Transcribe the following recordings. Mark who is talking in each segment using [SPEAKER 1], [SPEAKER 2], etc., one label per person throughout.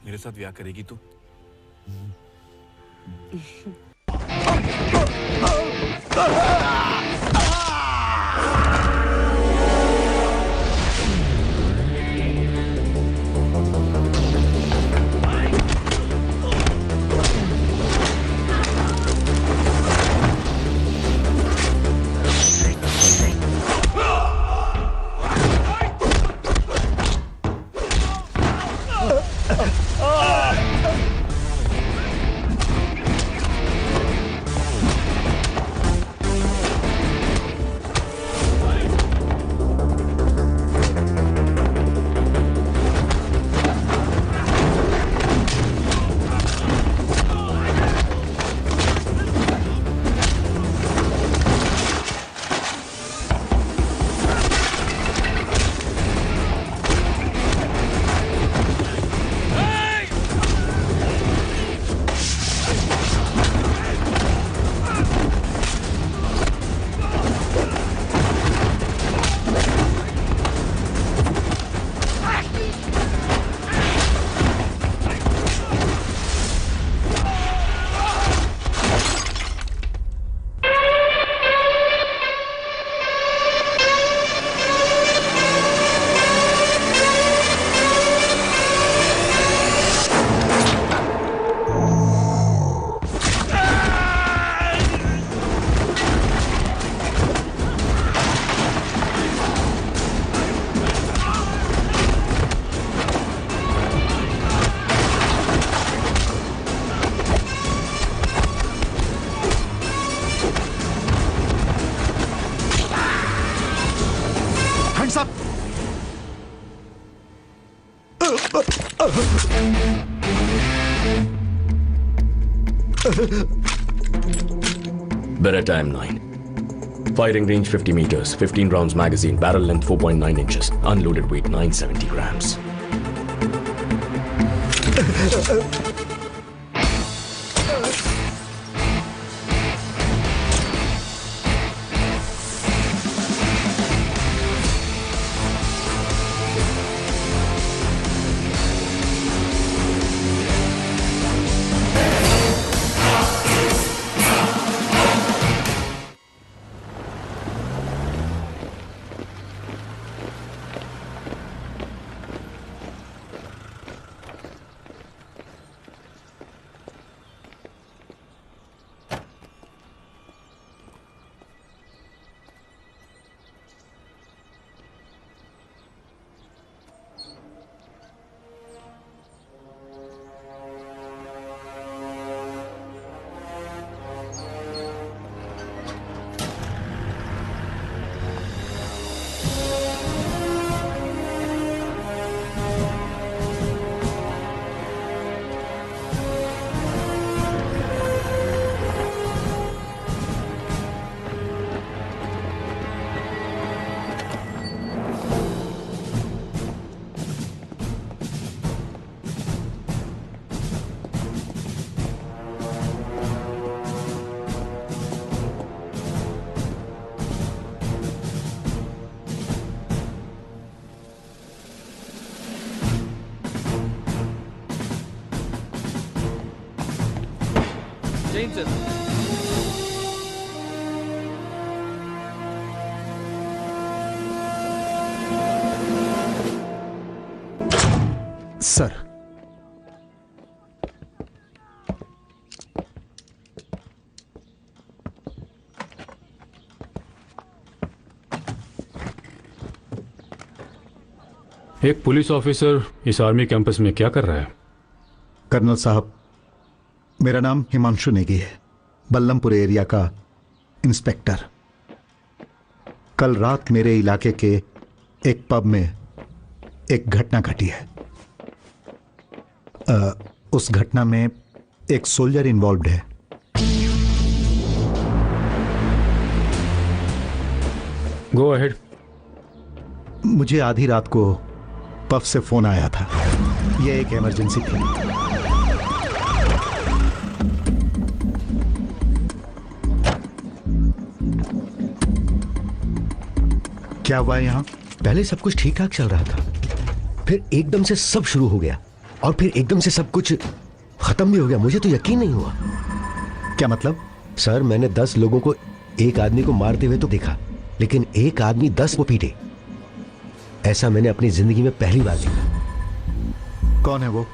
[SPEAKER 1] मेरे साथ ब्याह करेगी तू?
[SPEAKER 2] Beretta M9. Firing range 50 meters, 15 rounds magazine, barrel length 4.9 inches, unloaded weight 970 grams.
[SPEAKER 3] Jain sir,
[SPEAKER 4] sir,
[SPEAKER 5] एक पुलिस ऑफिसर इस आर्मी कैंपस में क्या कर रहा है?
[SPEAKER 4] कर्नल साहब, मेरा नाम हिमांशु नेगी है, बल्लमपुर एरिया का इंस्पेक्टर। कल रात मेरे इलाके के एक पब में एक घटना घटी है। उस घटना में एक सोल्जर इन्वॉल्व्ड है।
[SPEAKER 5] Go ahead.
[SPEAKER 4] मुझे आधी रात को पफ से फोन आया था। यह एक इमरजेंसी थी। क्या हुआ है यहाँ?
[SPEAKER 6] पहले सब कुछ ठीक ठाक चल रहा था, फिर एकदम से सब शुरू हो गया और फिर एकदम से सब कुछ खत्म भी हो गया। मुझे तो यकीन नहीं हुआ।
[SPEAKER 4] क्या मतलब?
[SPEAKER 6] सर, मैंने 10 लोगों को एक आदमी को मारते हुए तो देखा, लेकिन एक आदमी 10 को पीटे, ऐसा मैंने अपनी जिंदगी में पहली बार देखा।
[SPEAKER 4] कौन है वो?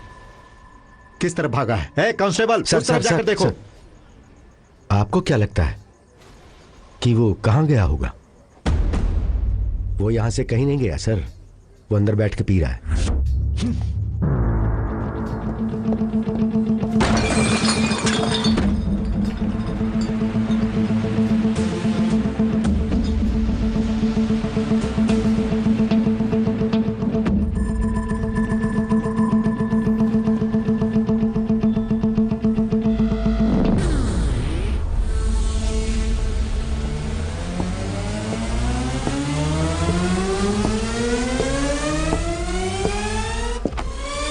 [SPEAKER 4] किस तरफ भागा है? कांस्टेबल, उस तरफ जाकर देखो।
[SPEAKER 6] सर, आपको क्या लगता है कि वो कहां गया होगा? वो यहां से कहीं नहीं गया सर, वो अंदर बैठ के पी रहा है।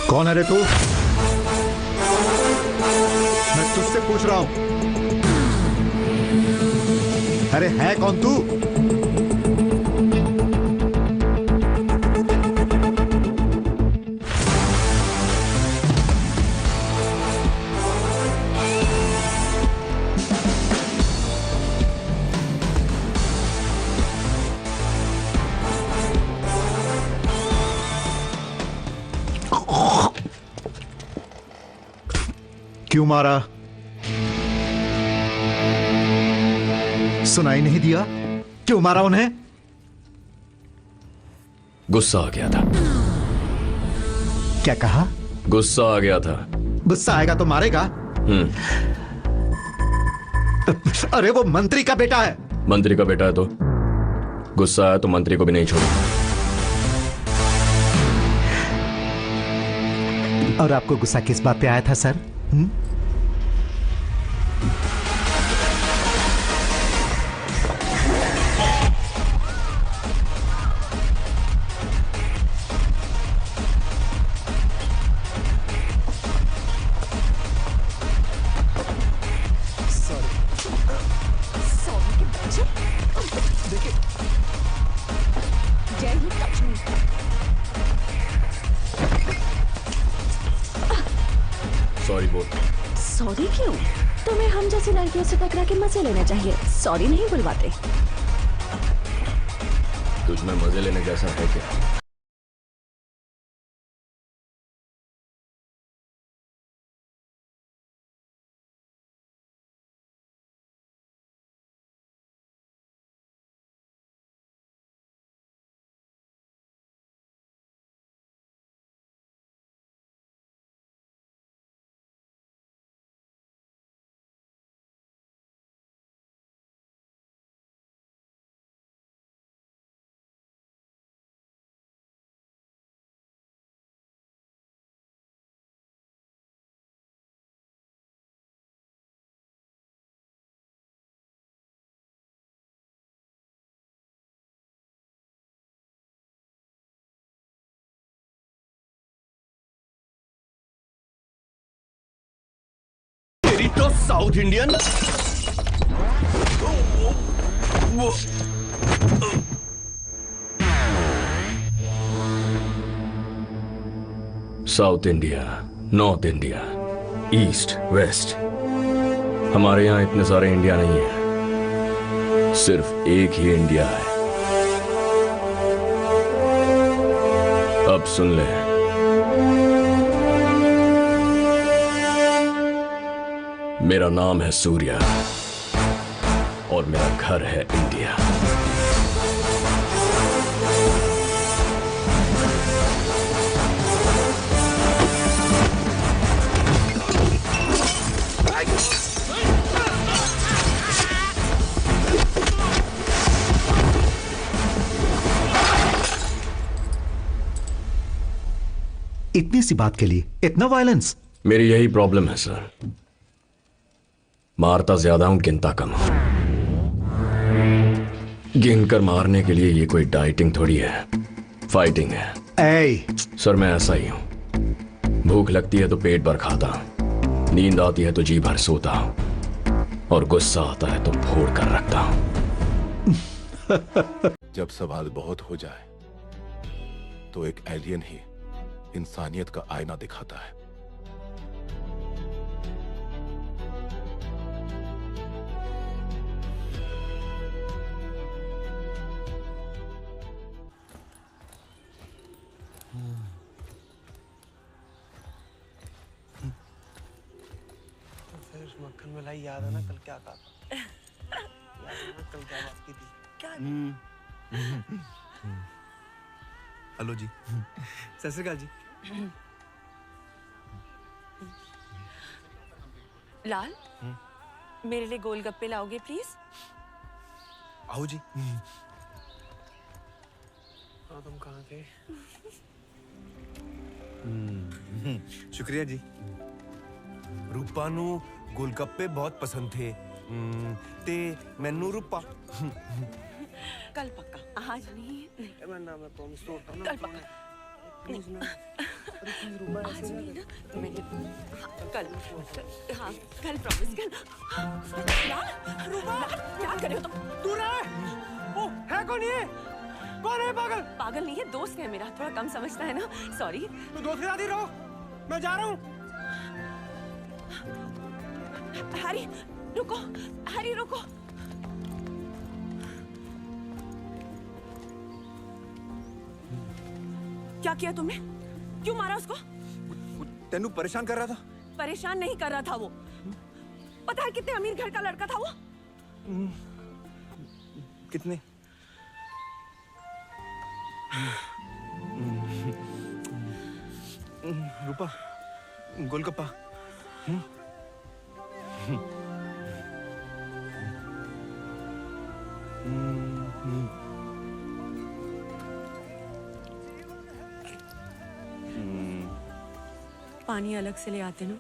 [SPEAKER 4] कौन है रे तू? मैं तुझसे पूछ रहा हूं। अरे है कौन तू? क्यों मारा? सुनाई नहीं दिया? क्यों मारा उन्हें?
[SPEAKER 2] गुस्सा आ गया था।
[SPEAKER 4] क्या कहा?
[SPEAKER 2] गुस्सा आ गया था।
[SPEAKER 4] गुस्सा आएगा तो मारेगा? अरे वो मंत्री का बेटा है।
[SPEAKER 2] मंत्री का बेटा है तो गुस्सा आया तो मंत्री को भी नहीं छोड़ा।
[SPEAKER 4] और आपको गुस्सा किस बात पे आया था सर?
[SPEAKER 2] सॉरी बोल।
[SPEAKER 7] सॉरी क्यों? तुम्हें हम जैसी लड़कियों से टकरा के मजे लेने चाहिए, सॉरी नहीं बुलवाते।
[SPEAKER 2] तुझमें मजे लेने जैसा है क्या?
[SPEAKER 8] तो south Indian
[SPEAKER 2] south India, north India, east, west, हमारे यहां इतने सारे इंडिया नहीं है, सिर्फ एक ही इंडिया है। अब सुन ले, मेरा नाम है सूर्या और मेरा घर है इंडिया।
[SPEAKER 4] इतनी सी बात के लिए इतना वायलेंस?
[SPEAKER 2] मेरी यही प्रॉब्लम है सर, मारता ज्यादा हूं, गिनता कम हूं। गिनकर मारने के लिए ये कोई डाइटिंग थोड़ी है, फाइटिंग है। सर मैं ऐसा ही हूं, भूख लगती है तो पेट भर खाता हूं, नींद आती है तो जी भर सोता हूं, और गुस्सा आता है तो फोड़ कर रखता हूं।
[SPEAKER 1] जब सवाल बहुत हो जाए तो एक एलियन ही इंसानियत का आईना दिखाता है।
[SPEAKER 8] फिर मक्खन मलाई याद है ना कल क्या कहा था? याद है ना कल क्या बात की थी?
[SPEAKER 1] हेलो जी।
[SPEAKER 8] सत श्री अकाल जी।
[SPEAKER 9] लाल, मेरे लिए गोलगप्पे लाओगे प्लीज?
[SPEAKER 1] आओ जी।
[SPEAKER 8] हाँ तुम कहाँ थे?
[SPEAKER 10] शुक्रिया जी। रूपा नू गोलगप्पे बहुत पसंद थे ते मैनू रूपा
[SPEAKER 9] कल पक्का, आज नहीं।
[SPEAKER 8] मैं ना मैं प्रॉमिस तोड़ता हूँ ना।
[SPEAKER 9] कल पक्का।
[SPEAKER 8] प्लीज ना। अरे प्लीज रूपा
[SPEAKER 9] आज
[SPEAKER 8] ऐसे
[SPEAKER 9] नहीं
[SPEAKER 8] ना।
[SPEAKER 9] ना, मैंने कल, हाँ कल प्रॉमिस कर। लाल, रूपा, क्या कर रहे हो तुम?
[SPEAKER 8] दूर है। ओ है कौन ये? कौन है पागल?
[SPEAKER 9] पागल नहीं है, दोस्त है मेरा, थोड़ा कम समझता है ना। सॉरी।
[SPEAKER 8] तू दोस्त के साथ ही रहो, मैं जा रहा हूँ।
[SPEAKER 9] हैरी रुको, हैरी रुको। क्या किया तुमने? क्यों मारा उसको?
[SPEAKER 10] तेनू परेशान कर रहा था।
[SPEAKER 9] परेशान नहीं कर रहा था वो। पता है कितने अमीर घर का लड़का था वो?
[SPEAKER 10] कितने? रूपा गोलगप्पा।
[SPEAKER 9] पानी अलग से ले आते ना।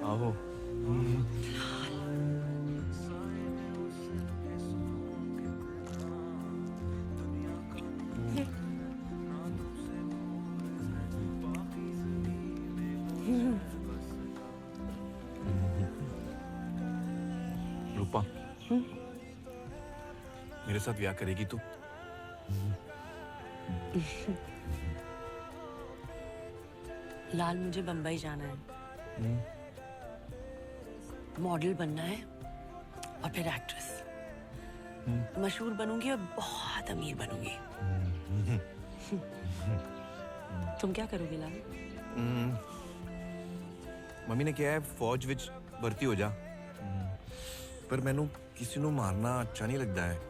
[SPEAKER 10] आओ।
[SPEAKER 1] रूपा, मेरे साथ ब्याह करेगी तू?
[SPEAKER 9] लाल, मुझे बंबई जाना है, मॉडल बनना है और फिर एक्ट्रेस। मशहूर बनूंगी और बहुत अमीर बनूंगी। तुम क्या करोगे लाल?
[SPEAKER 10] मम्मी ने किया है फौज विच भर्ती हो जा, पर मैनू किसी नू मारना अच्छा नहीं लगता है।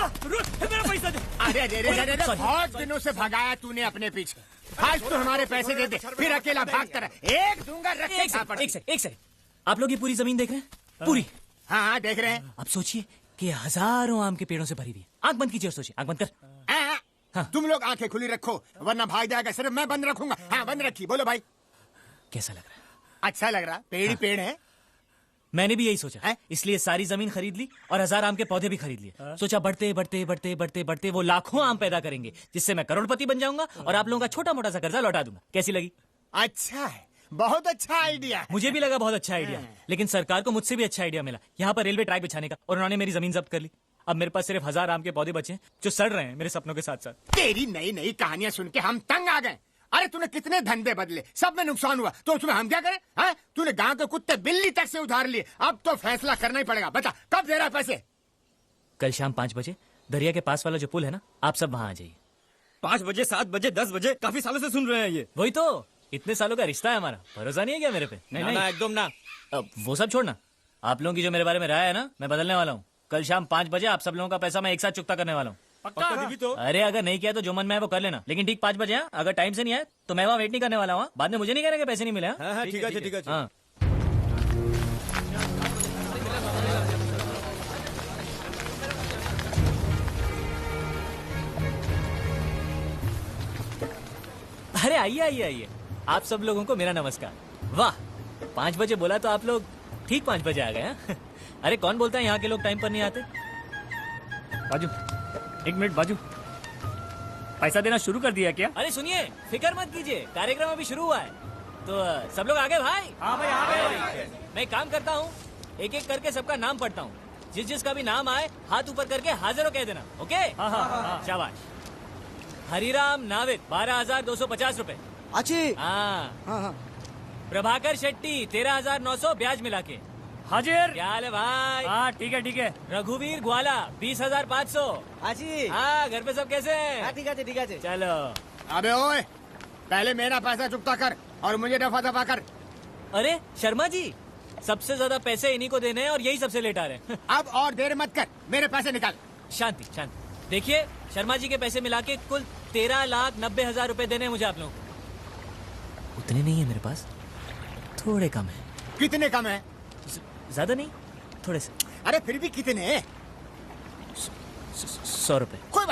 [SPEAKER 3] मेरा पैसा दे।
[SPEAKER 11] अरे अरे अरे अरे बहुत दिनों से भगाया तूने अपने पीछे, आज तो हमारे पैसे दे दे, फिर अकेला भागता रहे। एक दूंगा रख के छापड़।
[SPEAKER 3] एक सेकंड, आप लोग ये पूरी जमीन देख रहे हैं? पूरी?
[SPEAKER 11] हाँ हाँ देख रहे हैं।
[SPEAKER 3] अब सोचिए कि हजारों आम के पेड़ों से भरी हुई है। आंख बंद कीजिए और सोचिए। आंख बंद कर।
[SPEAKER 11] हाँ। तुम लोग आंखें खुली रखो वरना भाग जाएगा, सिर्फ मैं बंद रखूंगा। हाँ बंद रखी। बोलो भाई
[SPEAKER 3] कैसा लग रहा है?
[SPEAKER 11] अच्छा लग रहा, पेड़ ही पेड़ है।
[SPEAKER 3] मैंने भी यही सोचा है, इसलिए सारी जमीन खरीद ली और 1000 आम के पौधे भी खरीद लिए। सोचा बढ़ते बढ़ते बढ़ते बढ़ते बढ़ते वो लाखों आम पैदा करेंगे, जिससे मैं करोड़पति बन जाऊंगा और आप लोगों का छोटा मोटा सा कर्जा लौटा दूंगा। कैसी लगी?
[SPEAKER 11] अच्छा है, बहुत अच्छा आइडिया है।
[SPEAKER 3] मुझे भी लगा बहुत अच्छा आइडिया, लेकिन सरकार को मुझसे भी अच्छा आइडिया मिला यहाँ पर रेलवे ट्रैक बिछाने का, और उन्होंने मेरी जमीन जब्त कर ली। अब मेरे पास सिर्फ 1000 आम के पौधे बचे हैं जो सड़ रहे हैं मेरे सपनों के साथ साथ।
[SPEAKER 11] तेरी नई नई कहानियां सुन के हम तंग आ गए। अरे तूने कितने धंधे बदले, सब में नुकसान हुआ, तो उसमें हम क्या करें? हाँ? तूने गांव के कुत्ते बिल्ली तक से उधार लिए, अब तो फैसला करना ही पड़ेगा। बता कब दे रहा है पैसे?
[SPEAKER 3] कल शाम 5 बजे दरिया के पास वाला जो पुल है ना, आप सब वहाँ आ जाइए।
[SPEAKER 12] 5 बजे, 7 बजे, 10 बजे, काफी सालों से सुन रहे हैं ये।
[SPEAKER 3] वही तो, इतने सालों का रिश्ता है हमारा, भरोसा नहीं है क्या मेरे पे?
[SPEAKER 12] नहीं ना, एकदम ना।
[SPEAKER 3] अब वो सब छोड़ना, आप लोगों की जो मेरे बारे में राय है ना, मैं बदलने वाला हूँ। कल शाम 5 बजे आप सब लोगों का पैसा मैं एक साथ चुकता करने वाला हूँ।
[SPEAKER 12] पक्का भी तो?
[SPEAKER 3] अरे अगर नहीं किया तो जो मन में है वो कर लेना, लेकिन ठीक 5 बजे। अगर टाइम से नहीं आए तो मैं वहाँ वेट नहीं करने वाला हूँ। बाद में मुझे नहीं कहना कि पैसे नहीं मिले।
[SPEAKER 12] हाँ, ठीक है ठीक है।
[SPEAKER 3] हाँ। अरे आइए आइए आइए, आप सब लोगों को मेरा नमस्कार। वाह, 5 बजे बोला तो आप लोग ठीक 5 बजे आ गए हैं। अरे कौन बोलता है यहाँ के लोग टाइम पर नहीं आते?
[SPEAKER 5] बाजू, 1 मिनट बाजू, पैसा देना शुरू कर दिया क्या?
[SPEAKER 3] अरे सुनिए, फिक्र मत कीजिए, कार्यक्रम अभी शुरू हुआ है, तो सब लोग आ गए भाई?
[SPEAKER 5] हाँ भाई आ गए।
[SPEAKER 3] मैं एक काम करता हूँ, एक एक करके सबका नाम पढ़ता हूँ, जिस जिसका भी नाम आए हाथ ऊपर करके हाजिर हो कह देना। ओके?
[SPEAKER 5] हाँ।
[SPEAKER 3] शाबाश। हरिराम नाविक 12,250 रुपए। हाँ। प्रभाकर शेट्टी 13,900 ब्याज मिला के।
[SPEAKER 5] हाजिर।
[SPEAKER 3] क्या हाल है भाई?
[SPEAKER 5] हाँ ठीक है।
[SPEAKER 3] रघुवीर ग्वाला 20,500। हाँ, घर पे सब कैसे हैं?
[SPEAKER 11] ठीक है।
[SPEAKER 3] चलो।
[SPEAKER 11] अबे ओए, पहले मेरा पैसा चुकता कर और मुझे दफा दफा कर।
[SPEAKER 3] अरे शर्मा जी, सबसे ज्यादा पैसे इन्हीं को देने हैं और यही सबसे लेट आ रहे हैं।
[SPEAKER 11] अब और देर मत कर, मेरे पैसे निकाल।
[SPEAKER 3] शांति शांति। देखिए, शर्मा जी के पैसे मिला के कुल 13,90,000 रुपए देने हैं मुझे आप लोगों को। उतने नहीं है मेरे पास, थोड़े कम है।
[SPEAKER 11] कितने कम है?
[SPEAKER 3] ज्यादा नहीं, थोड़े से।
[SPEAKER 11] अरे फिर भी कितने?
[SPEAKER 3] 100 रुपए।
[SPEAKER 11] कोई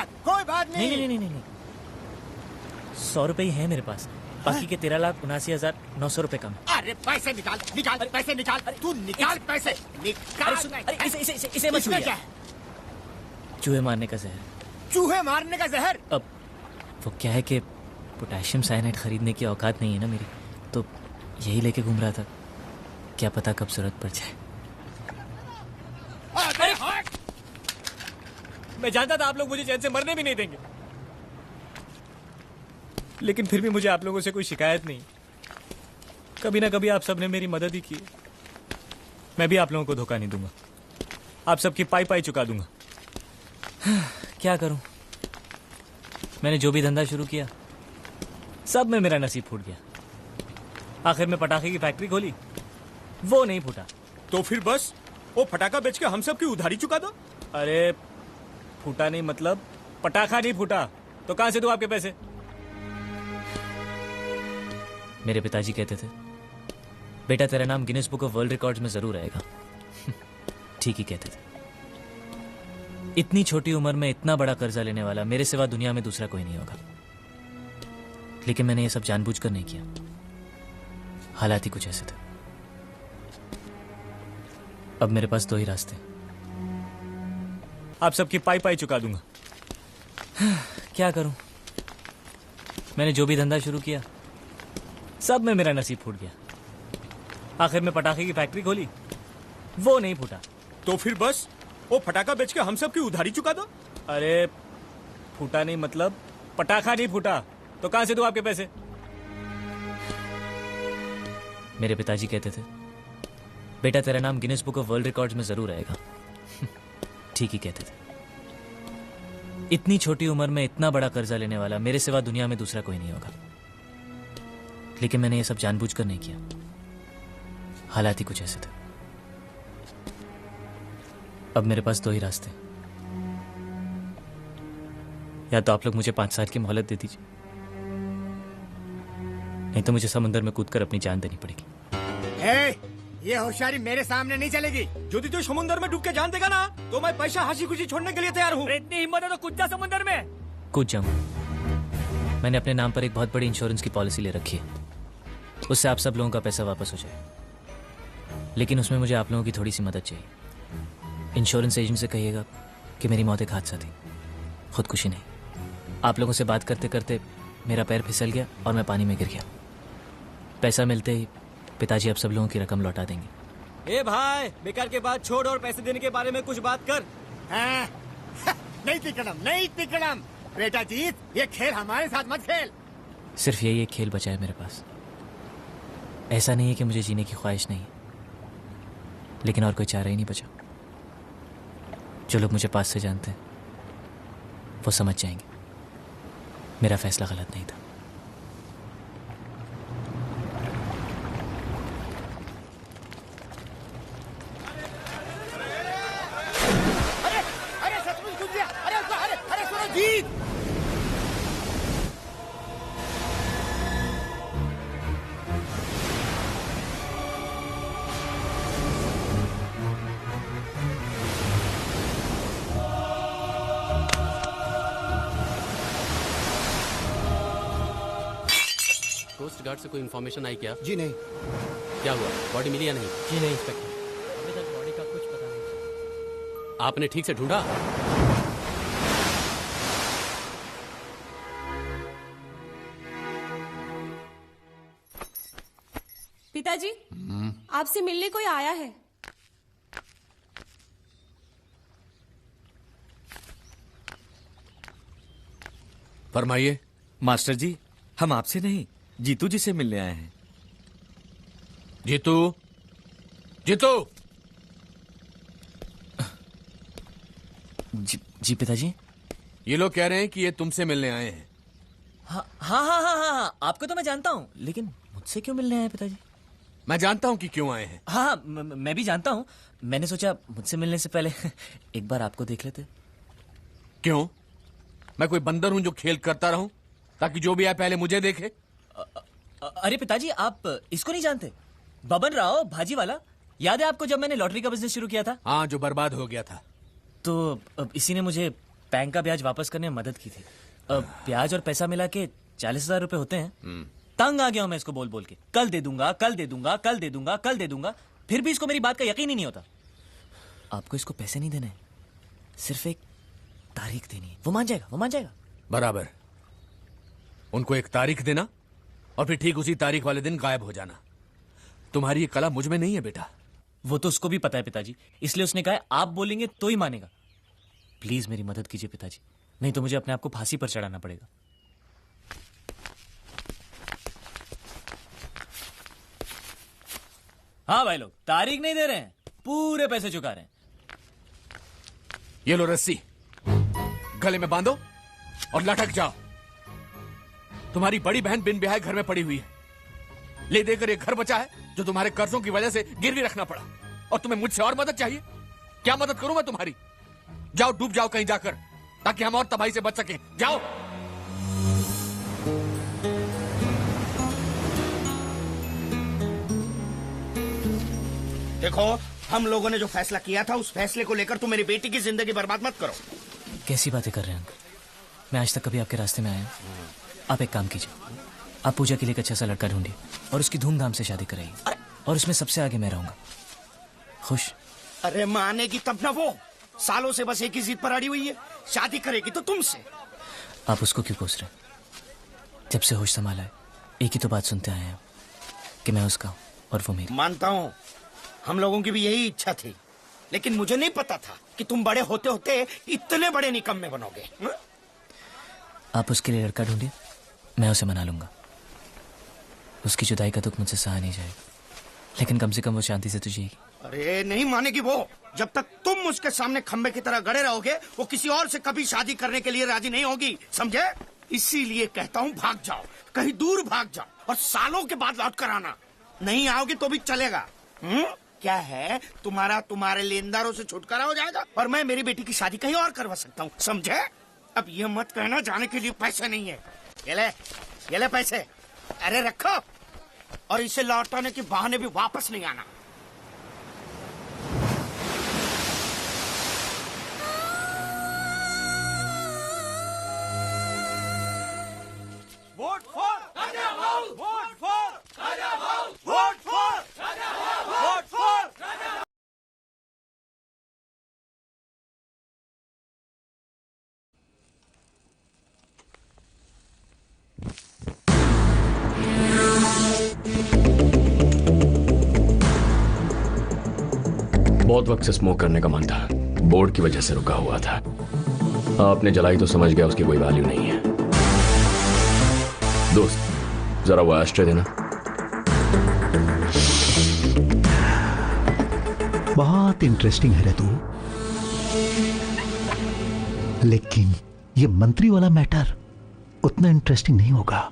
[SPEAKER 11] बात नहीं।
[SPEAKER 3] नहीं, 100 रुपए ही है मेरे पास, बाकी के 13,79,900 रुपए कम।
[SPEAKER 11] अरे पैसे निकाल, पैसे निकाल। तू निकाल पैसे, निकाल।
[SPEAKER 3] अरे इसे मत छुइए।
[SPEAKER 11] क्या?
[SPEAKER 3] चूहे मारने का जहर।
[SPEAKER 11] चूहे मारने का जहर?
[SPEAKER 3] अब वो क्या है कि पोटेशियम साइनाइड खरीदने की औकात नहीं है ना मेरी, तो यही लेके घूम रहा था, क्या पता कब जरूरत पड़ जाए।
[SPEAKER 11] अरे
[SPEAKER 3] मैं जानता था आप लोग मुझे चैन से मरने भी नहीं देंगे, लेकिन फिर भी मुझे आप लोगों से कोई शिकायत नहीं। कभी ना कभी आप सबने मेरी मदद ही की, मैं भी आप लोगों को धोखा नहीं दूंगा, आप सबकी पाई पाई चुका दूंगा। क्या करूं, मैंने जो भी धंधा शुरू किया सब में मेरा नसीब फूट गया। आखिर में पटाखे की फैक्ट्री खोली, वो नहीं फूटा।
[SPEAKER 12] तो फिर बस वो फटाखा बेच के हम सब की उधारी चुका दो।
[SPEAKER 3] अरे फूटा नहीं मतलब पटाखा नहीं फूटा, तो कहां से दूं आपके पैसे? मेरे पिताजी कहते थे, बेटा तेरा नाम Guinness book of world records में जरूर आएगा। ठीक ही कहते थे। इतनी छोटी उम्र में इतना बड़ा कर्जा लेने वाला मेरे सिवा दुनिया में दूसरा कोई नहीं होगा, लेकिन मैंने ये सब जानबूझकर नहीं किया, हालात ही कुछ ऐसे थे। अब मेरे पास 2 ही रास्ते, आप सबकी पाई पाई चुका दूंगा। क्या करूं, मैंने जो भी धंधा शुरू किया सब में मेरा नसीब फूट गया। आखिर में पटाखे की फैक्ट्री खोली, वो नहीं फूटा।
[SPEAKER 12] तो फिर बस वो फटाखा बेच के हम सब की उधारी चुका दो।
[SPEAKER 3] अरे फूटा नहीं मतलब पटाखा नहीं फूटा, तो कहां से दूं आपके पैसे? मेरे पिताजी कहते थे, बेटा तेरा नाम Guinness book of world records में जरूर आएगा। ठीक ही कहते थे। इतनी छोटी उम्र में इतना बड़ा कर्जा लेने वाला मेरे सिवा दुनिया में दूसरा कोई नहीं होगा, लेकिन मैंने ये सब जानबूझकर नहीं किया, हालात ही कुछ ऐसे थे। अब मेरे पास 2 ही रास्ते, या तो आप लोग मुझे 5 साल की मोहलत दे दीजिए, नहीं तो मुझे समुद्र में कूदकर अपनी जान देनी पड़ेगी।
[SPEAKER 11] ये होशियारी मेरे सामने नहीं चलेगी।
[SPEAKER 12] यदि तो समुद्र में डूब के जान देगा ना तो मैं पैसा हंसी खुशी छोड़ने के लिए तैयार हूँ।
[SPEAKER 5] इतनी हिम्मत है तो कूद जा समुद्र में।
[SPEAKER 3] कूद जाऊंगा। मैंने अपने नाम पर एक बहुत बड़ी इंश्योरेंस की पॉलिसी ले रखी है, उससे आप सब लोगों का पैसा वापस हो जाए, लेकिन उसमें मुझे आप लोगों की थोड़ी सी मदद चाहिए। इंश्योरेंस एजेंट से कहिएगा कि मेरी मौत एक हादसा थी, खुदकुशी नहीं। आप लोगों से बात करते करते मेरा पैर फिसल गया और मैं पानी में गिर गया। पैसा मिलते ही पिताजी आप सब लोगों की रकम लौटा देंगे।
[SPEAKER 12] ए भाई, बेकार के बात छोड़ और पैसे देने के बारे में कुछ बात कर।
[SPEAKER 11] हाँ? नहीं तिकड़म, नहीं तिकड़म। बेटा जीत, ये खेल हमारे साथ मत खेल।
[SPEAKER 3] सिर्फ यही एक खेल बचा है मेरे पास। ऐसा नहीं है कि मुझे जीने की ख्वाहिश नहीं है, लेकिन और कोई चारा ही नहीं बचा। जो लोग मुझे पास से जानते हैं वो समझ जाएंगे मेरा फैसला गलत नहीं था।
[SPEAKER 11] अरे सचमुच कूद गया। अरे सुनो जीत।
[SPEAKER 13] कोस्ट गार्ड से कोई इन्फॉर्मेशन आई क्या?
[SPEAKER 8] जी नहीं।
[SPEAKER 13] क्या हुआ, बॉडी मिली या नहीं?
[SPEAKER 8] जी नहीं इंस्पेक्टर,
[SPEAKER 13] अभी तक बॉडी का कुछ पता नहीं। आपने ठीक से ढूंढा?
[SPEAKER 9] पिताजी, आपसे मिलने कोई आया है।
[SPEAKER 13] फरमाइए।
[SPEAKER 12] मास्टर जी, हम आपसे नहीं, जीतू जी से मिलने आए हैं।
[SPEAKER 13] जीतू, जीतू।
[SPEAKER 3] जी पिताजी।
[SPEAKER 13] ये लोग कह रहे हैं कि ये तुमसे मिलने आए हैं।
[SPEAKER 3] हाँ, आपको तो मैं जानता हूँ, लेकिन मुझसे क्यों मिलने आए पिताजी?
[SPEAKER 13] मैं जानता हूँ कि क्यों आए हैं।
[SPEAKER 3] हाँ, मैं भी जानता हूँ। मैंने सोचा मुझसे मिलने से पहले एक बार आपको देख लेते।
[SPEAKER 13] क्यों? मैं कोई बंदर हूँ जो खेल करता रहूं ताकि जो भी आए पहले मुझे देखे?
[SPEAKER 3] अरे पिताजी, आप इसको नहीं जानते? बबन राव भाजी वाला, याद है आपको जब मैंने लॉटरी का बिजनेस शुरू किया था?
[SPEAKER 13] हाँ, जो बर्बाद हो गया था।
[SPEAKER 3] तो अब इसी ने मुझे बैंक का ब्याज वापस करने में मदद की थी। अब ब्याज और पैसा मिला के 40,000 रुपए होते हैं। तंग आ गया हूं मैं इसको बोल बोल के, कल दे दूंगा, कल दे दूंगा, कल दे दूंगा, कल दे दूंगा। फिर भी इसको मेरी बात का यकीन ही नहीं होता। आपको इसको पैसे नहीं देने, सिर्फ एक तारीख देनी है, वो मान जाएगा, वो मान जाएगा।
[SPEAKER 13] बराबर। उनको एक तारीख देना और फिर ठीक उसी तारीख वाले दिन गायब हो जाना। तुम्हारी ये कला मुझ में नहीं है बेटा।
[SPEAKER 3] वो तो उसको भी पता है पिताजी, इसलिए उसने कहा है आप बोलेंगे तो ही मानेगा। प्लीज मेरी मदद कीजिए पिताजी, नहीं तो मुझे अपने आप को फांसी पर चढ़ाना पड़ेगा। हाँ भाई लोग, तारीख नहीं दे रहे हैं, पूरे पैसे चुका रहे हैं।
[SPEAKER 13] ये लो रस्सी, गले में बांधो और लटक जाओ। तुम्हारी बड़ी बहन बिन ब्याहे घर में पड़ी हुई है। ले देकर ये घर बचा है जो तुम्हारे कर्जों की वजह से गिरवी रखना पड़ा। और तुम्हें मुझसे और मदद चाहिए? क्या मदद करूं मैं तुम्हारी? जाओ, डूब जाओ कहीं जाकर, ताकि हम और तबाही से बच सकें। जाओ।
[SPEAKER 11] देखो, हम लोगों ने जो फैसला किया था उस फैसले को लेकर तुम मेरी बेटी की जिंदगी बर्बाद मत करो।
[SPEAKER 3] कैसी बातें कर रहे हैं अंकल? मैं आज तक कभी आपके रास्ते में आया हूं? आप एक काम कीजिए, आप पूजा के लिए एक अच्छा सा लड़का ढूंढिए और उसकी धूमधाम से शादी कराइए, और उसमें सबसे आगे मैं रहूंगा। खुश?
[SPEAKER 11] अरे मानेगी तब ना वो, सालों से बस एक ही जिद पर अड़ी हुई है, शादी करेगी तो तुमसे।
[SPEAKER 3] आप उसको क्यों कोस रहे? जब से होश संभाला है एक ही तो बात सुनते आए हैं कि मैं उसका हूं और वो मेरी।
[SPEAKER 11] मानता हूं, हम लोगों की भी यही इच्छा थी, लेकिन मुझे नहीं पता था कि तुम बड़े होते होते इतने बड़े निकम्मे बनोगे।
[SPEAKER 3] आप उसके लिए लड़का ढूंढिए, मैं उसे मना लूंगा। उसकी जुदाई का दुख मुझसे सहा नहीं जाएगा, लेकिन कम से कम वो शांति से तो जिएगी।
[SPEAKER 11] अरे नहीं मानेगी वो, जब तक तुम उसके सामने खंबे की तरह गड़े रहोगे वो किसी और से कभी शादी करने के लिए राजी नहीं होगी, समझे? इसीलिए कहता हूँ भाग जाओ, कहीं दूर भाग जाओ और सालों के बाद लौट कर आना। नहीं आओगे तो भी चलेगा। क्या है, तुम्हारे लेनदारों से छुटकारा हो जाएगा और मैं मेरी बेटी की शादी कहीं और करवा सकता हूँ, समझे? अब ये मत कहना जाने के लिए पैसे नहीं है। ये ले पैसे। अरे रखो, और इसे लौटाने के बहाने भी वापस नहीं आना।
[SPEAKER 12] वोट फॉर राजा भाऊ, वोट फॉर राजा भाऊ, वोट फॉर राजा भाऊ, वोट फॉर राजा।
[SPEAKER 2] बहुत वक्त से स्मोक करने का मन था, बोर्ड की वजह से रुका हुआ था। आपने जलाई तो समझ गया उसकी कोई वैल्यू नहीं है। दोस्त जरा वो एस्ट्रे देना।
[SPEAKER 4] बहुत इंटरेस्टिंग है रे तू, लेकिन ये मंत्री वाला मैटर उतना इंटरेस्टिंग नहीं होगा।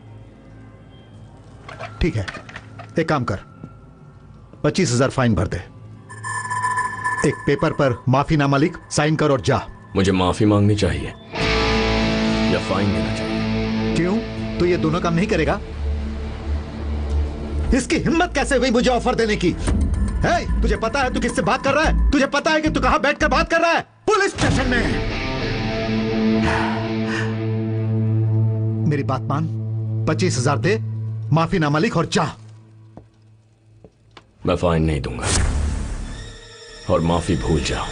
[SPEAKER 4] ठीक है, एक काम कर, 25,000 फाइन भर दे। एक पेपर पर माफीनामा लिख, साइन कर और जा।
[SPEAKER 2] मुझे माफी मांगनी चाहिए या फाइन देना चाहिए?
[SPEAKER 4] क्यों, तो ये दोनों काम नहीं करेगा? इसकी हिम्मत कैसे हुई मुझे ऑफर देने की? है, तुझे पता है तू किससे बात कर रहा है? तुझे पता है कि तू कहां बैठकर बात कर रहा है? पुलिस स्टेशन में। मेरी बात मान, 25,000 दे, माफीनामा लिख और जा।
[SPEAKER 2] मैं फाइन नहीं दूंगा और माफी भूल जाओ।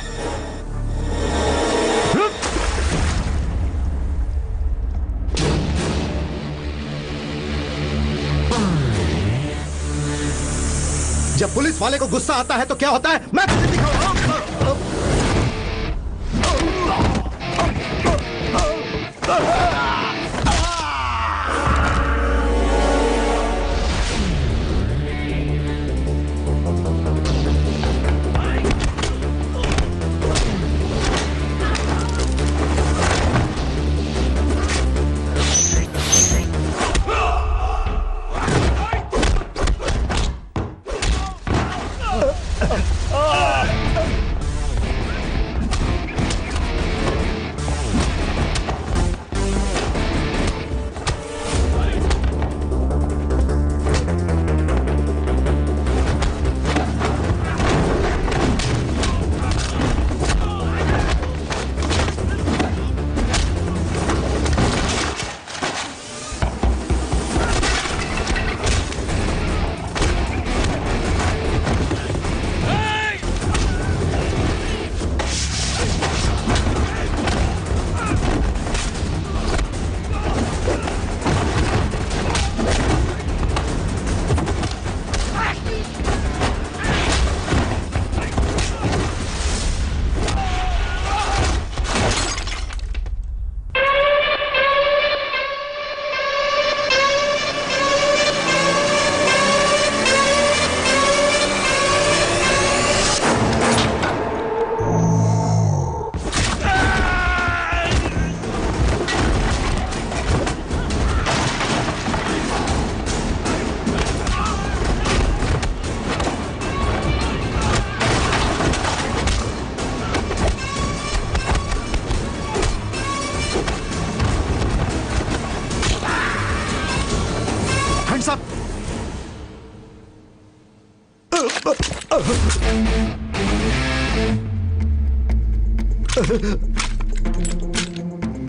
[SPEAKER 4] जब पुलिस वाले को गुस्सा आता है तो क्या होता है, मैं तुझे दिखाऊंगा।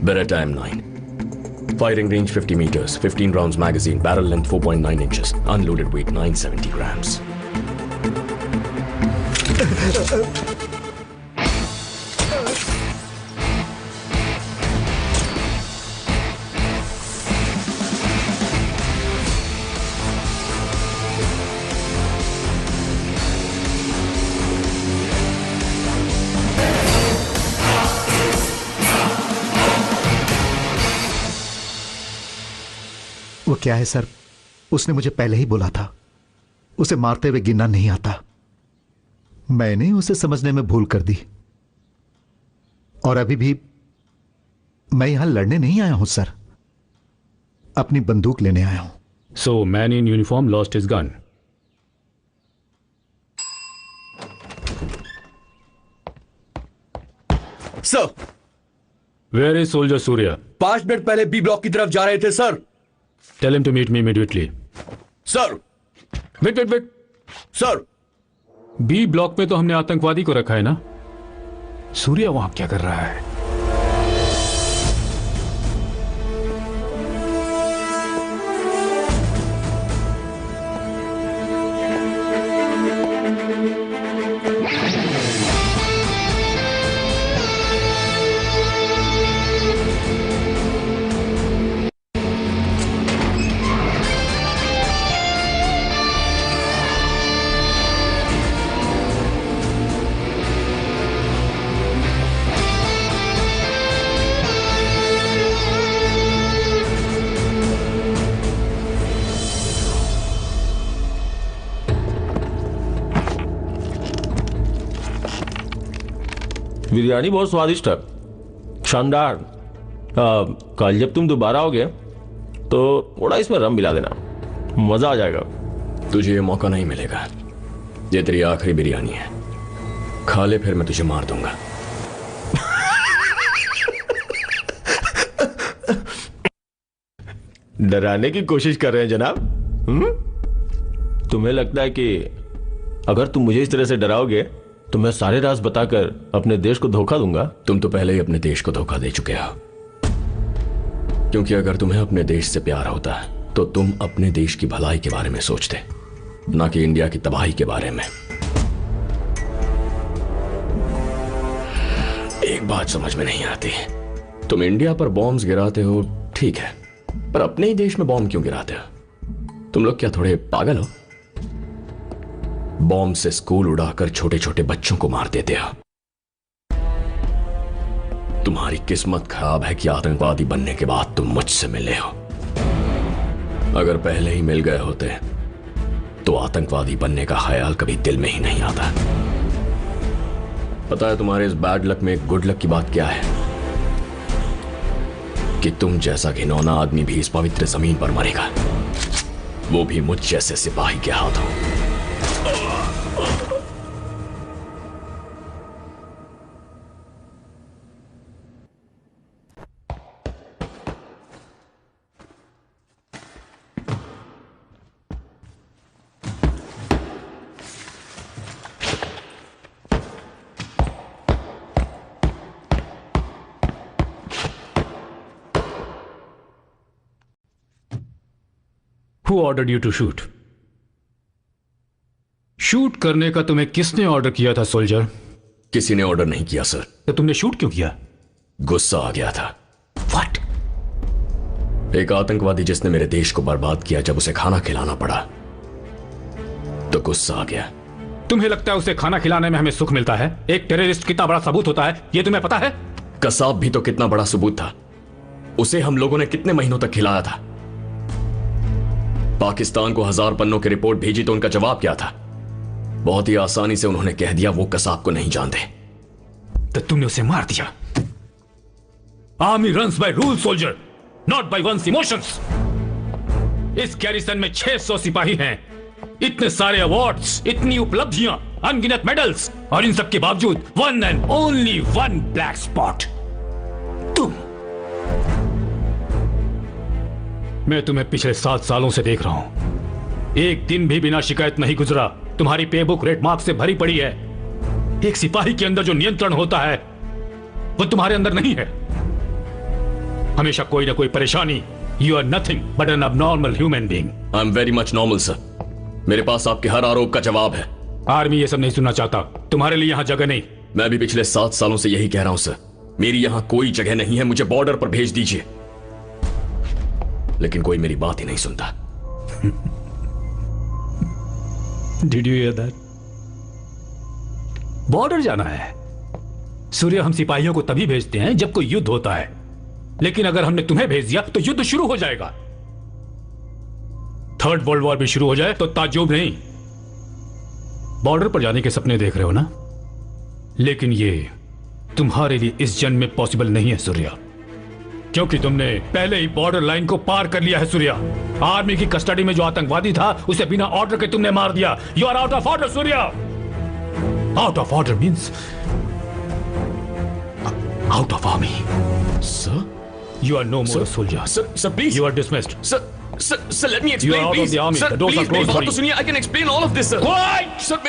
[SPEAKER 2] Beretta M9. Firing range 50 meters, 15 rounds magazine, barrel length 4.9 inches, unloaded weight 970 grams.
[SPEAKER 4] वो क्या है सर, उसने मुझे पहले ही बोला था उसे मारते हुए गिनना नहीं आता। मैंने उसे समझने में भूल कर दी और अभी भी मैं यहां लड़ने नहीं आया हूं सर, अपनी बंदूक लेने आया हूं।
[SPEAKER 14] So man in uniform lost his gun.
[SPEAKER 10] Sir,
[SPEAKER 14] where is soldier Surya?
[SPEAKER 2] 5 minute पहले बी ब्लॉक की तरफ जा रहे थे sir.
[SPEAKER 14] Tell him to meet me immediately.
[SPEAKER 2] Sir
[SPEAKER 14] wait
[SPEAKER 2] sir.
[SPEAKER 14] B block में तो हमने आतंकवादी को रखा है ना? सूर्या वहां क्या कर रहा है?
[SPEAKER 15] बिरयानी बहुत स्वादिष्ट है, शानदार। कल जब तुम दोबारा आओगे तो थोड़ा इसमें रम मिला देना, मजा आ जाएगा।
[SPEAKER 2] तुझे ये मौका नहीं मिलेगा, ये तेरी आखिरी बिरयानी है। खा ले फिर मैं तुझे मार दूंगा।
[SPEAKER 15] डराने की कोशिश कर रहे हैं जनाब? तुम्हें लगता है कि अगर तुम मुझे इस तरह से डराओगे तो मैं सारे राज बताकर अपने देश को धोखा दूंगा?
[SPEAKER 2] तुम तो पहले ही अपने देश को धोखा दे चुके हो, क्योंकि अगर तुम्हें अपने देश से प्यार होता तो तुम अपने देश की भलाई के बारे में सोचते, ना कि इंडिया की तबाही के बारे में। एक बात समझ में नहीं आती, तुम इंडिया पर बॉम्ब्स गिराते हो ठीक है, पर अपने ही देश में बॉम्ब क्यों गिराते हो? तुम लोग क्या थोड़े पागल हो? बॉम्ब से स्कूल उड़ाकर छोटे छोटे बच्चों को मार देते हो। तुम्हारी किस्मत खराब है कि आतंकवादी बनने के बाद तुम मुझसे मिले हो। अगर पहले ही मिल गए होते तो आतंकवादी बनने का ख्याल कभी दिल में ही नहीं आता। पता है तुम्हारे इस बैड लक में एक गुड लक की बात क्या है? कि तुम जैसा घिनौना आदमी भी इस पवित्र जमीन पर मरेगा, वो भी मुझ जैसे सिपाही के हाथों।
[SPEAKER 14] Who ordered you to shoot? Shoot करने का तुम्हें किसने ऑर्डर किया था सोल्जर?
[SPEAKER 2] किसी ने ऑर्डर नहीं किया सर।
[SPEAKER 14] तो तुमने शूट क्यों किया?
[SPEAKER 2] गुस्सा आ गया था।
[SPEAKER 14] What?
[SPEAKER 2] एक आतंकवादी जिसने मेरे देश को बर्बाद किया, जब उसे खाना खिलाना पड़ा तो गुस्सा आ गया।
[SPEAKER 14] तुम्हें लगता है उसे खाना खिलाने में हमें सुख मिलता है? एक टेररिस्ट कितना बड़ा सबूत होता है यह तुम्हें पता है?
[SPEAKER 2] कसाब भी तो कितना बड़ा सबूत था। उसे हम लोगों ने कितने महीनों तक खिलाया था। पाकिस्तान को 1000 पन्नों की रिपोर्ट भेजी तो उनका जवाब क्या था? बहुत ही आसानी से उन्होंने कह दिया वो कसाब को नहीं जानते।
[SPEAKER 14] तो तुमने उसे मार दिया। Army runs by rule soldier, not by once emotions. इस गैरिसन में 600 सिपाही हैं, इतने सारे अवार्ड्स, इतनी उपलब्धियां, अनगिनत मेडल्स, और इन सब के बावजूद one and only one black spot, तुम। मैं तुम्हें पिछले 7 सालों से देख रहा हूं, एक दिन भी बिना शिकायत नहीं गुजरा। तुम्हारी पे बुक रेड मार्क से भरी पड़ी है। एक सिपाही के अंदर जो नियंत्रण होता है वो तुम्हारे अंदर नहीं है। हमेशा कोई ना कोई परेशानी। You are nothing but an abnormal human being.
[SPEAKER 2] I am very much normal sir. मेरे पास आपके हर आरोप का जवाब है।
[SPEAKER 14] आर्मी ये सब नहीं सुनना चाहता। तुम्हारे लिए यहां जगह नहीं।
[SPEAKER 2] मैं भी पिछले 7 सालों से यही कह रहा हूं सर, मेरी यहां कोई जगह नहीं है। मुझे बॉर्डर पर भेज दीजिए। लेकिन कोई मेरी बात ही नहीं सुनता।
[SPEAKER 14] Did you hear that? Border जाना है। सूर्य, हम सिपाहियों को तभी भेजते हैं जब कोई युद्ध होता है, लेकिन अगर हमने तुम्हें भेज दिया तो युद्ध शुरू हो जाएगा। 3rd वर्ल्ड वॉर भी शुरू हो जाए तो ताज्जुब नहीं। बॉर्डर पर जाने के सपने देख रहे हो ना, लेकिन ये तुम्हारे लिए इस जन्म में पॉसिबल नहीं है सूर्या, क्योंकि तुमने पहले ही बॉर्डर लाइन को पार कर लिया है सूर्या। आर्मी की कस्टडी में जो आतंकवादी था उसे बिना ऑर्डर के तुमने मार दिया। You are out of order Surya. Out of order means out of army.
[SPEAKER 15] Sir?
[SPEAKER 14] You are no more
[SPEAKER 15] Sir?
[SPEAKER 14] a soldier.
[SPEAKER 15] Sir, please.
[SPEAKER 14] You are dismissed.
[SPEAKER 15] Sir, let me explain,
[SPEAKER 14] You are out
[SPEAKER 15] please.
[SPEAKER 14] of the army.
[SPEAKER 15] Sir,
[SPEAKER 14] The doors
[SPEAKER 15] please,
[SPEAKER 14] are closed
[SPEAKER 15] मेरी
[SPEAKER 14] for
[SPEAKER 15] बात तो
[SPEAKER 14] you.
[SPEAKER 15] सुनिए. I can explain all of this, sir.
[SPEAKER 14] Quiet!
[SPEAKER 15] Sir,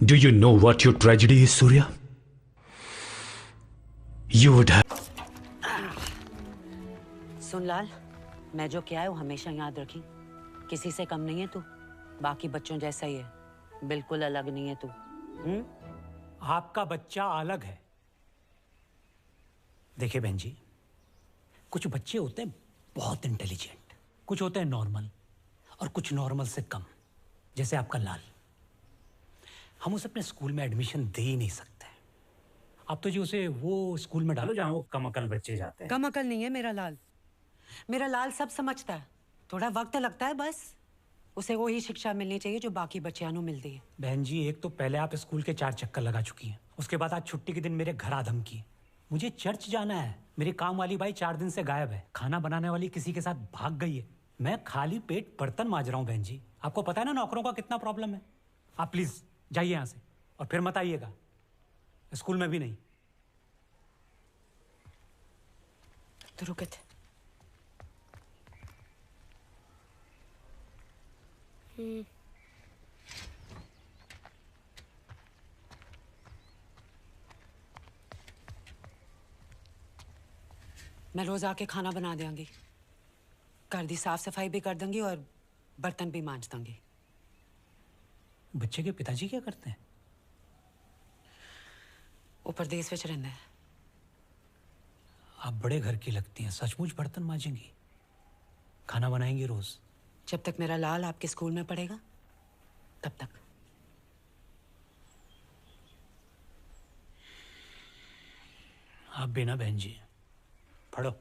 [SPEAKER 14] Do you know what your tragedy is, Surya? You would have.
[SPEAKER 9] सुन लाल, मैं जो क्या है वो हमेशा याद रखी। किसी से कम नहीं है तू, बाकी बच्चों जैसा ही है, बिल्कुल अलग नहीं है तू।
[SPEAKER 16] आपका बच्चा अलग है। देखिए बहन जी, कुछ बच्चे होते हैं बहुत इंटेलिजेंट, कुछ होते हैं नॉर्मल, और कुछ नॉर्मल से कम, जैसे आपका लाल। हम उसे अपने स्कूल में एडमिशन दे ही नहीं सकते। आप तो जी उसे वो स्कूल में डालो जहाँ वो कम अकल बच्चे जाते हैं।
[SPEAKER 9] कम अकल नहीं है मेरा लाल। मेरा लाल सब समझता है, थोड़ा वक्त लगता है बस। उसे वही शिक्षा मिलनी चाहिए जो बाकी बच्चियां को मिलती है।
[SPEAKER 16] बहन जी, एक तो पहले आप स्कूल के 4 चक्कर लगा चुकी हैं, उसके बाद आज छुट्टी के दिन मेरे घर आ धमकी। मुझे चर्च जाना है, मेरी काम वाली बाई 4 दिन से गायब है, खाना बनाने वाली किसी के साथ भाग गई है, मैं खाली पेट बर्तन मांज रहा हूँ। बहन जी, आपको पता है ना नौकरों का कितना प्रॉब्लम है। आप प्लीज जाइए यहाँ से, और फिर मत आइएगा, स्कूल में भी नहीं।
[SPEAKER 9] तो रुकत मैं रोज आके खाना बना देंगी, घर दी साफ सफाई भी कर दूंगी और बर्तन भी मांज दूंगी।
[SPEAKER 16] बच्चे के पिताजी क्या करते हैं?
[SPEAKER 9] वो परदेस विच रहंदा है।
[SPEAKER 16] आप बड़े घर की लगती हैं, सचमुच बर्तन मांजेंगी, खाना बनाएंगी रोज?
[SPEAKER 9] जब तक मेरा लाल आपके स्कूल में पढ़ेगा तब तक।
[SPEAKER 16] आप भी ना बहन जी, पढ़ो।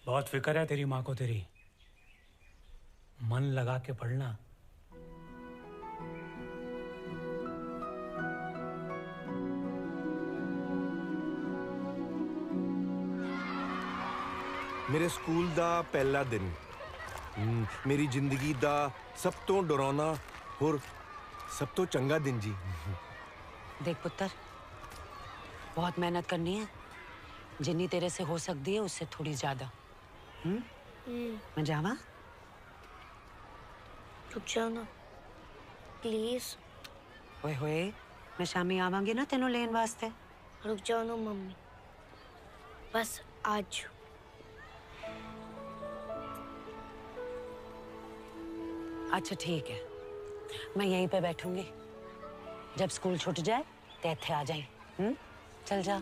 [SPEAKER 16] बहुत फिक्र है तेरी माँ को तेरी, मन लगा के पढ़ना।
[SPEAKER 10] मेरे स्कूल दा पहला दिन, मेरी जिंदगी दा सब तो डरावना और सब तो चंगा दिन जी।
[SPEAKER 9] देख पुत्र, बहुत मेहनत करनी है, जिन्नी तेरे से हो सकती है उससे थोड़ी ज्यादा। मैं जावा?
[SPEAKER 17] रुक जाओ ना प्लीज।
[SPEAKER 9] ओए होए, मैं शामी आवांगी ना तेनों लेन वास्ते।
[SPEAKER 17] रुक जाओ ना मम्मी, बस आज।
[SPEAKER 9] अच्छा ठीक है, मैं यहीं पे बैठूंगी, जब स्कूल छूट जाए तो इत्थे आ जाए। चल जा।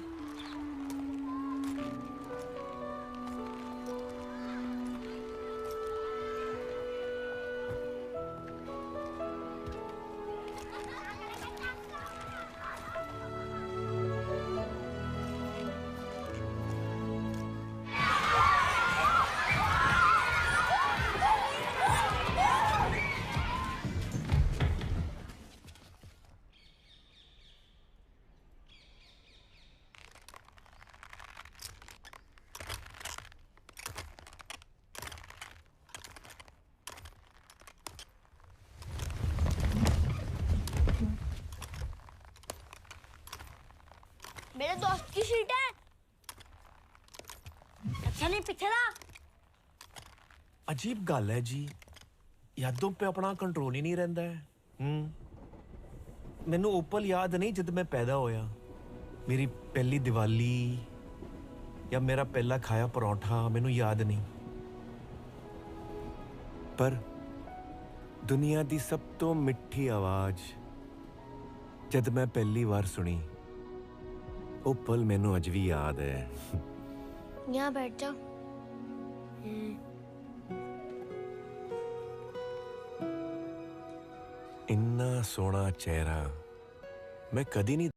[SPEAKER 17] मेरे दोस्त की सीट है। अच्छा नहीं पीछे ना।
[SPEAKER 10] अजीब गल है जी, यादों पे अपना कंट्रोल ही नहीं रहता है। मैनू ओपल याद नहीं जब मैं पैदा होया, मेरी पहली दिवाली या मेरा पहला खाया परौंठा मैनू याद नहीं। पर दुनिया दी सब तो मिठी आवाज जब मैं पहली बार सुनी, वो पल मैनू अज भी याद है।
[SPEAKER 17] यहाँ बैठ जाओ।
[SPEAKER 10] इन्ना सोहना चेहरा मैं कदी नहीं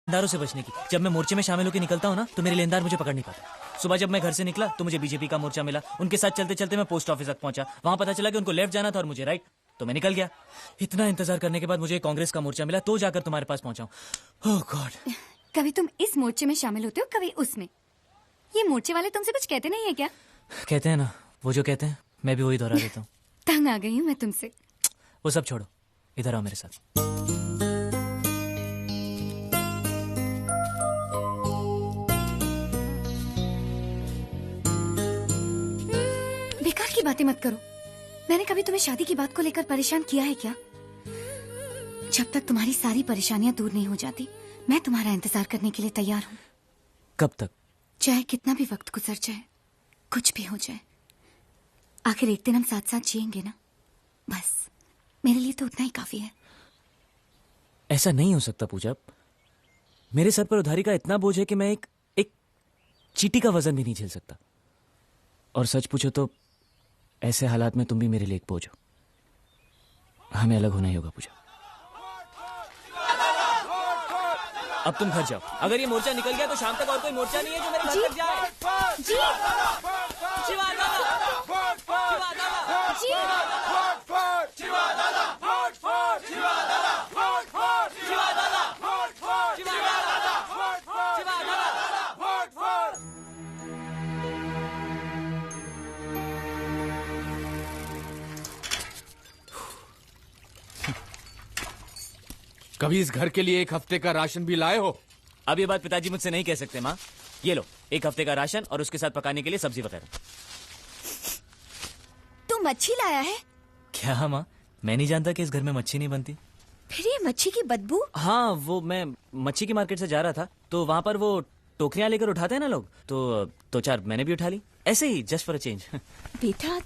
[SPEAKER 3] लेनदारों से बचने की। जब मैं मोर्चे में शामिल होकर निकलता हूँ ना तो मेरे लेनदार मुझे पकड़ नहीं पाते। सुबह जब मैं घर से निकला तो मुझे बीजेपी का मोर्चा मिला, उनके साथ चलते चलते मैं पोस्ट ऑफिस तक पहुंचा। वहां पता चला कि उनको लेफ्ट जाना था और मुझे राइट, तो मैं निकल गया। इतना इंतजार करने के बाद मुझे कांग्रेस का मोर्चा मिला तो जाकर तुम्हारे पास पहुंचा हूं। ओह गॉड।
[SPEAKER 18] कभी तुम इस मोर्चे में शामिल होते हो, कभी उसमें। ये मोर्चे वाले तुमसे कुछ कहते नहीं है क्या?
[SPEAKER 3] कहते हैं ना, वो जो कहते हैं मैं भी वही दोहरा देता हूँ।
[SPEAKER 18] तंग आ गई हूँ मैं तुमसे।
[SPEAKER 3] वो सब छोड़ो, इधर आओ मेरे साथ।
[SPEAKER 18] बेकार की बातें मत करो। मैंने कभी तुम्हें शादी की बात को लेकर परेशान किया है क्या? जब तक तुम्हारी सारी परेशानियां दूर नहीं हो जाती मैं तुम्हारा इंतजार करने के लिए तैयार हूँ।
[SPEAKER 3] कब तक?
[SPEAKER 18] चाहे कितना भी वक्त गुजर जाए, कुछ भी हो जाए, आखिर एक दिन हम साथ साथ जिएंगे ना। बस मेरे लिए तो उतना ही काफी है।
[SPEAKER 3] ऐसा नहीं हो सकता पूजा। मेरे सर पर उधारी का इतना बोझ है कि मैं एक चींटी का वजन भी नहीं झेल सकता। और सच पूछो तो ऐसे हालात में तुम भी मेरे लिए एक बोझ हो। हमें अलग होना ही होगा पूजा। अब तुम घर जाओ। अगर ये मोर्चा निकल गया तो शाम तक और कोई मोर्चा नहीं है जो मेरे घर तक जाए।
[SPEAKER 18] जी
[SPEAKER 13] कभी इस घर के लिए एक हफ्ते का राशन भी लाए हो?
[SPEAKER 3] अब ये बात पिताजी मुझसे नहीं कह सकते। माँ, ये लो एक हफ्ते का राशन और उसके साथ पकाने के लिए सब्जी वगैरह।
[SPEAKER 18] तू मच्छी लाया है?
[SPEAKER 3] क्या माँ, मैं नहीं जानता कि इस घर में मच्छी नहीं बनती।
[SPEAKER 18] फिर ये मच्छी की बदबू?
[SPEAKER 3] हाँ, वो मैं मच्छी की मार्केट से जा रहा था तो वहां पर वो टोकरियां लेकर उठाते हैं ना लोग, तो चार मैंने भी उठा ली, ऐसे ही जस्ट फॉर अ चेंज।
[SPEAKER 18] बेटा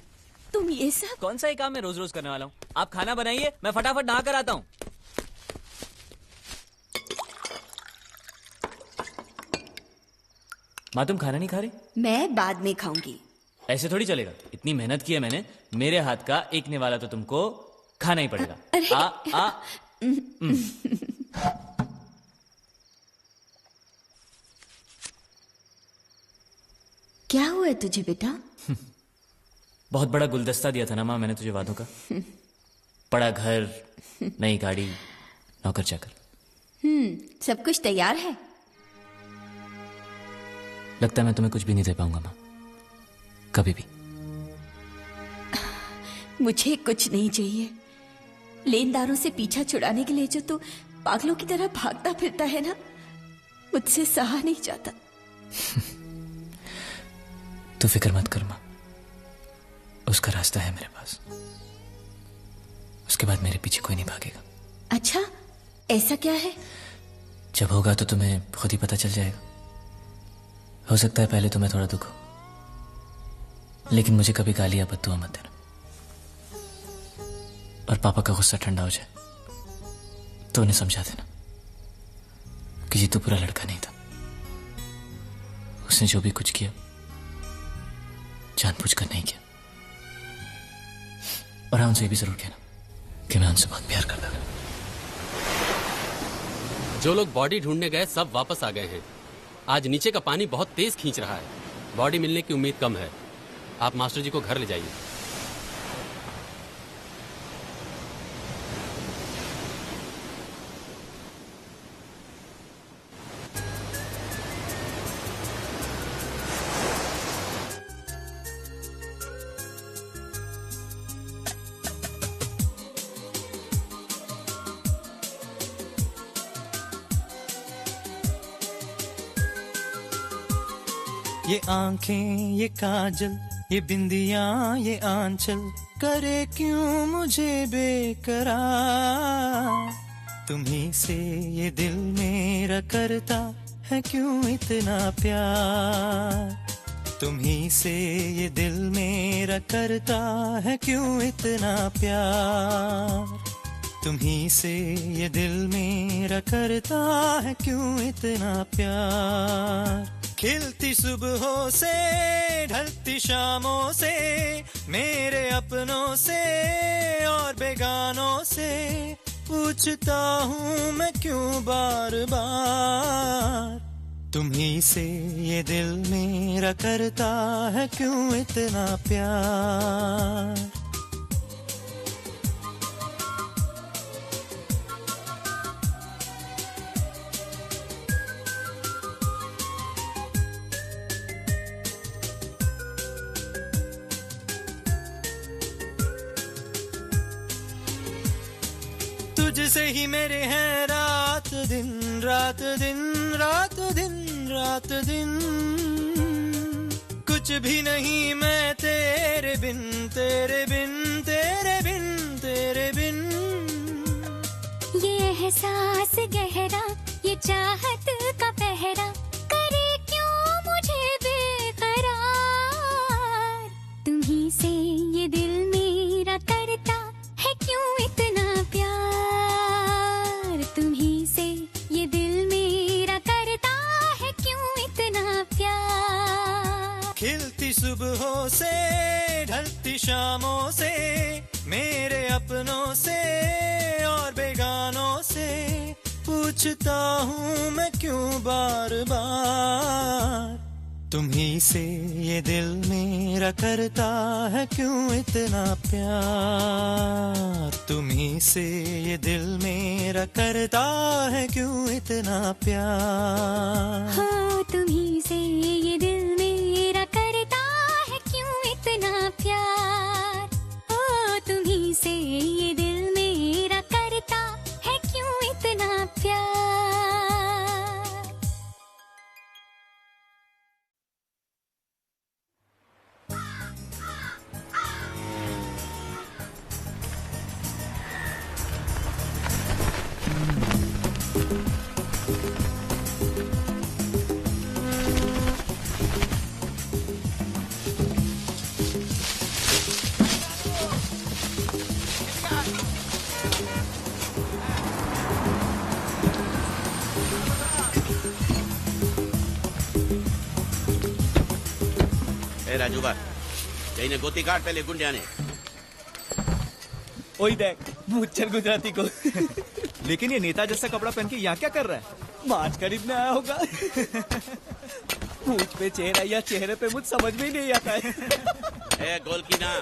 [SPEAKER 18] तुम ये सब
[SPEAKER 3] कौन सा ही काम मैं रोज रोज करने वाला हूँ। आप खाना बनाइए, मैं फटाफट नहा कर आता हूँ। माँ तुम खाना नहीं खा रही?
[SPEAKER 18] मैं बाद में खाऊंगी।
[SPEAKER 3] ऐसे थोड़ी चलेगा। इतनी मेहनत की है मैंने, मेरे हाथ का एक निवाला तो तुमको खाना ही पड़ेगा।
[SPEAKER 18] क्या हुआ है तुझे बेटा?
[SPEAKER 3] बहुत बड़ा गुलदस्ता दिया था ना माँ मैंने तुझे वादों का। बड़ा घर, नई गाड़ी, नौकर चाकर।
[SPEAKER 18] सब कुछ तैयार है?
[SPEAKER 3] लगता है मैं तुम्हें कुछ भी नहीं दे पाऊंगा माँ, कभी भी।
[SPEAKER 18] मुझे कुछ नहीं चाहिए। लेनदारों से पीछा छुड़ाने के लिए जो तू पागलों की तरह भागता फिरता है ना, मुझसे सहा नहीं जाता।
[SPEAKER 3] तू फिक्र मत कर माँ, उसका रास्ता है मेरे पास। उसके बाद मेरे पीछे कोई नहीं भागेगा।
[SPEAKER 18] अच्छा, ऐसा क्या है?
[SPEAKER 3] जब होगा तो तुम्हें खुद ही पता चल जाएगा। हो सकता है पहले तुम्हें थोड़ा दुख हो, लेकिन मुझे कभी गाली या बद्दुआ मत देना। और पापा का गुस्सा ठंडा हो जाए तो उन्हें समझा देना कि जीतू पूरा लड़का नहीं था। उसने जो भी कुछ किया जानबूझकर नहीं किया। और हाँ, उनसे ये भी जरूर कहना कि मैं उनसे बहुत प्यार करता हूं।
[SPEAKER 19] जो लोग बॉडी ढूंढने गए सब वापस आ गए हैं। आज नीचे का पानी बहुत तेज खींच रहा है। बॉडी मिलने की उम्मीद कम है। आप मास्टर जी को घर ले जाइए।
[SPEAKER 20] ये आंखें, ये काजल, ये बिंदियां, ये आंचल करे क्यों मुझे बेकरार। तुम्ही से ये दिल मेरा करता है क्यों इतना प्यार। तुम्ही से ये दिल मेरा करता है क्यों इतना प्यार। तुम्ही से ये दिल मेरा करता है क्यों इतना प्यार। खिलती सुबहों से ढलती शामों से, मेरे अपनों से और बेगानों से पूछता हूँ मैं क्यों बार बार, तुम्ही से ये दिल मेरा करता है क्यों इतना प्यार। तुझसे ही मेरे हैं रात दिन रात दिन रात दिन रात दिन, कुछ भी नहीं मैं तेरे बिन तेरे बिन तेरे बिन तेरे बिन।
[SPEAKER 18] ये एहसास गहरा, ये चाहत का पहरा, करे क्यों मुझे बेकरार, तुम्ही से ये दिल मेरा करता है क्यों इतना प्यार, तुम्ही से ये दिल मेरा करता है क्यों इतना प्यार।
[SPEAKER 20] खिलती सुबहों से ढलती शामों से, मेरे अपनों से और बेगानों से, पूछता हूँ मैं क्यों बार बार, तुम्ही से ये दिल मेरा करता है क्यों इतना प्यार, तुम्ही से ये दिल मेरा करता है क्यों इतना प्यार।
[SPEAKER 18] हो तुम्ही से ये दिल मेरा करता है क्यों इतना प्यार, हो तुम्ही से ये दिल मेरा करता है क्यों इतना प्यार।
[SPEAKER 21] राजूबा जैने गोती काट पहले गुंडिया ने।
[SPEAKER 3] ओई देख मुच्छर गुजराती को। लेकिन ये नेता जैसा कपड़ा पहन के यहाँ क्या कर रहा है? मांस खरीदने आया होगा। मुझ पे चेहरा या चेहरे पे मुझ समझ में ही नहीं आता है।
[SPEAKER 21] गोलकीना,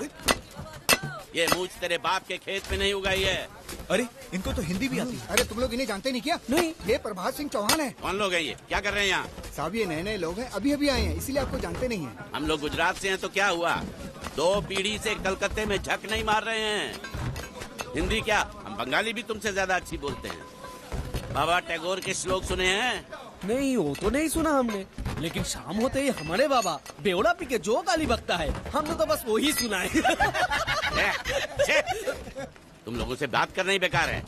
[SPEAKER 21] ये मूछ तेरे बाप के खेत में नहीं उगाई है।
[SPEAKER 3] अरे इनको तो हिंदी भी आती है।
[SPEAKER 22] अरे तुम लोग इन्हें जानते नहीं क्या?
[SPEAKER 3] नहीं।
[SPEAKER 22] ये प्रभात सिंह चौहान है।
[SPEAKER 21] कौन लोग हैं ये? क्या कर रहे हैं यहाँ?
[SPEAKER 22] साहब ये नए नए लोग हैं, अभी अभी आए हैं, इसीलिए आपको जानते नहीं हैं।
[SPEAKER 21] हम लोग गुजरात से हैं तो क्या हुआ? 2 पीढ़ी से कलकत्ते में झक नहीं मार रहे हैं। हिंदी क्या, हम बंगाली भी तुमसे ज्यादा अच्छी बोलते हैं। बाबा टैगोर के श्लोक सुने हैं?
[SPEAKER 8] नहीं, वो तो नहीं सुना हमने, लेकिन शाम होते ही हमारे बाबा बेवड़ा पी के जो गाली बकता है, हमने तो बस वही सुना है।
[SPEAKER 21] तुम लोगों से बात करना ही बेकार है।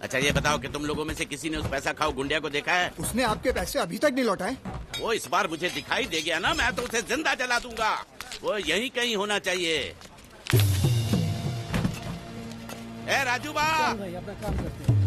[SPEAKER 21] अच्छा ये बताओ कि तुम लोगों में से किसी ने उस पैसा खाओ गुंडिया को देखा है?
[SPEAKER 22] उसने आपके पैसे अभी तक नहीं लौटाए।
[SPEAKER 21] वो इस बार मुझे दिखाई दे गया ना, मैं तो उसे जिंदा जला दूंगा। वो यहीं कहीं होना चाहिए। ए राजू बा,
[SPEAKER 8] अपना काम करते हैं।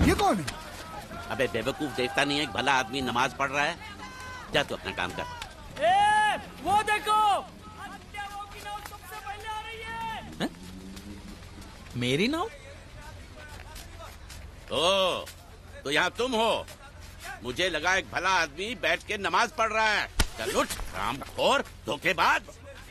[SPEAKER 22] ये कौन है?
[SPEAKER 21] अबे बेवकूफ, देखता नहीं है एक भला आदमी नमाज पढ़ रहा है? जा तू अपना काम कर।
[SPEAKER 8] वो देखो, की नाव सबसे पहले आ रही है।
[SPEAKER 21] मेरी नाव? ओ, तो यहाँ तुम हो? मुझे लगा एक भला आदमी बैठ के नमाज पढ़ रहा है। चल उठ, रामखोर, धोखेबाज।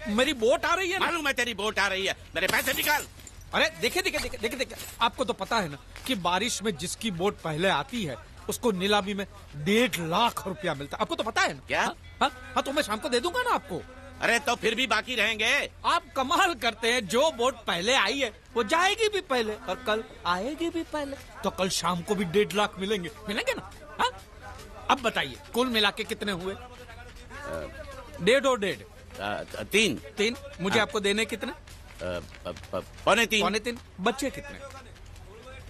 [SPEAKER 8] मेरी बोट आ रही है।
[SPEAKER 21] मालूम है तेरी बोट आ रही है, मेरे पैसे निकाल।
[SPEAKER 8] अरे देखे देखे देखे देखे देखे, आपको तो पता है ना कि बारिश में जिसकी बोट पहले आती है उसको नीलामी में 1.5 लाख रुपया मिलता है। आपको तो पता है ना?
[SPEAKER 21] क्या?
[SPEAKER 8] हाँ, तो मैं शाम को दे दूंगा ना आपको।
[SPEAKER 21] अरे तो फिर भी बाकी रहेंगे।
[SPEAKER 8] आप कमाल करते हैं, जो बोट पहले आई है वो जाएगी भी पहले और कल आएगी भी पहले, तो कल शाम को भी 1.5 लाख मिलेंगे ना? हाँ? अब बताइए कुल मिला के कितने हुए? 1.5 और 1.5 3। मुझे आपको देने कितने?
[SPEAKER 21] 3.25।
[SPEAKER 8] बच्चे कितने?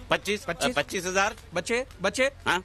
[SPEAKER 21] 25,000
[SPEAKER 8] बचे?
[SPEAKER 21] हाँ?